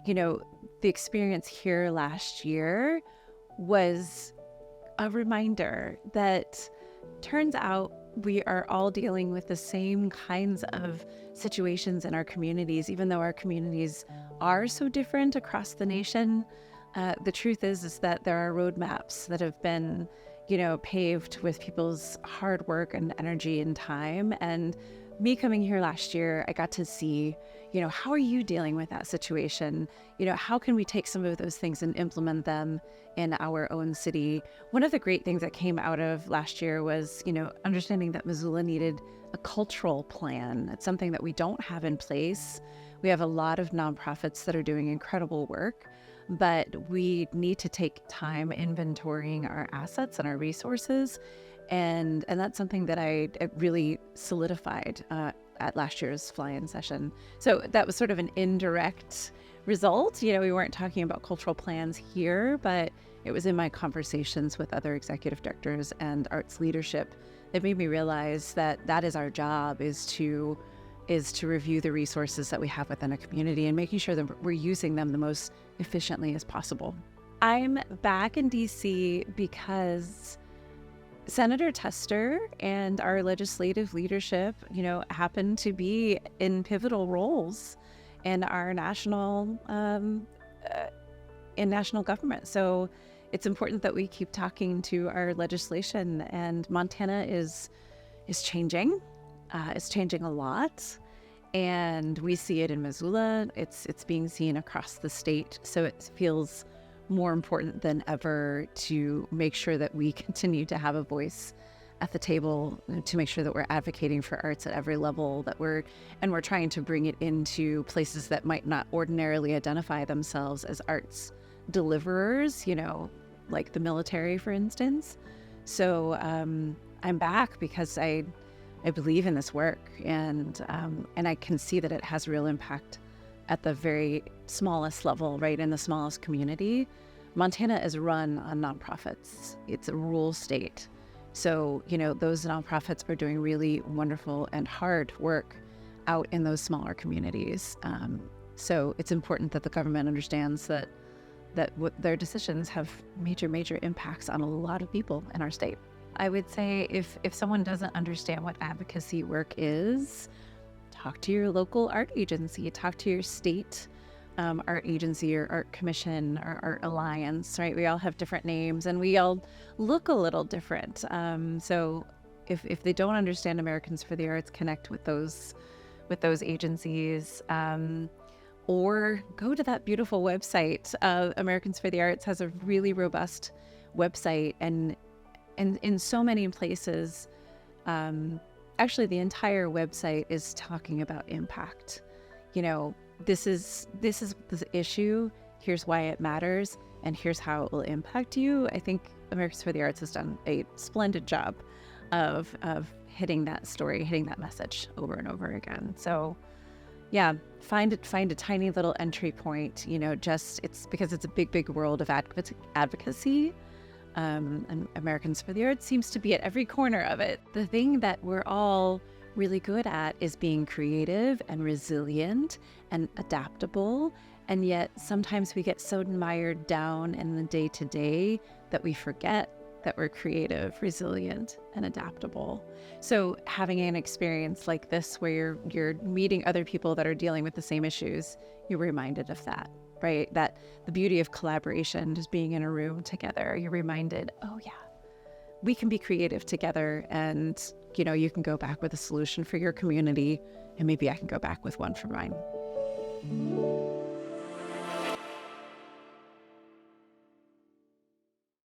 the experience here last year was a reminder that turns out we are all dealing with the same kinds of situations in our communities, even though our communities are so different across the nation. The truth is that there are roadmaps that have been, paved with people's hard work and energy and time. And me coming here last year, I got to see, how are you dealing with that situation? How can we take some of those things and implement them in our own city? One of the great things that came out of last year was, understanding that Missoula needed a cultural plan. It's something that we don't have in place. We have a lot of nonprofits that are doing incredible work, but we need to take time inventorying our assets and our resources. And that's something that I really solidified at last year's fly-in session. So that was sort of an indirect result. We weren't talking about cultural plans here, but it was in my conversations with other executive directors and arts leadership that made me realize that is our job, is to review the resources that we have within a community and making sure that we're using them the most efficiently as possible. I'm back in DC because Senator Tester and our legislative leadership, happen to be in pivotal roles in our national government. So it's important that we keep talking to our legislation. And Montana is changing. It's changing a lot, and we see it in Missoula. It's being seen across the state. So it feels more important than ever to make sure that we continue to have a voice at the table, to make sure that we're advocating for arts at every level, that we're trying to bring it into places that might not ordinarily identify themselves as arts deliverers, like the military, for instance. So I'm back because I believe in this work, and I can see that it has real impact at the very smallest level, right, in the smallest community. Montana is run on nonprofits. It's a rural state. So, those nonprofits are doing really wonderful and hard work out in those smaller communities. So it's important that the government understands that what their decisions have major impacts on a lot of people in our state. I would say if someone doesn't understand what advocacy work is, talk to your local art agency, talk to your state art agency or art commission or art alliance, right? We all have different names and we all look a little different. So if they don't understand Americans for the Arts, connect with those agencies, or go to that beautiful website. Americans for the Arts has a really robust website, and in so many places, actually, the entire website is talking about impact. This is the issue. Here's why it matters, and here's how it will impact you. I think Americans for the Arts has done a splendid job of hitting that story, hitting that message over and over again. So, yeah, find a tiny little entry point. It's because it's a big world of advocacy. And Americans for the Arts seems to be at every corner of it. The thing that we're all really good at is being creative and resilient and adaptable. And yet sometimes we get so mired down in the day-to-day that we forget that we're creative, resilient, and adaptable. So having an experience like this where you're meeting other people that are dealing with the same issues, you're reminded of that. Right? That the beauty of collaboration, just being in a room together, you're reminded, oh yeah, we can be creative together, and you can go back with a solution for your community, and maybe I can go back with one for mine.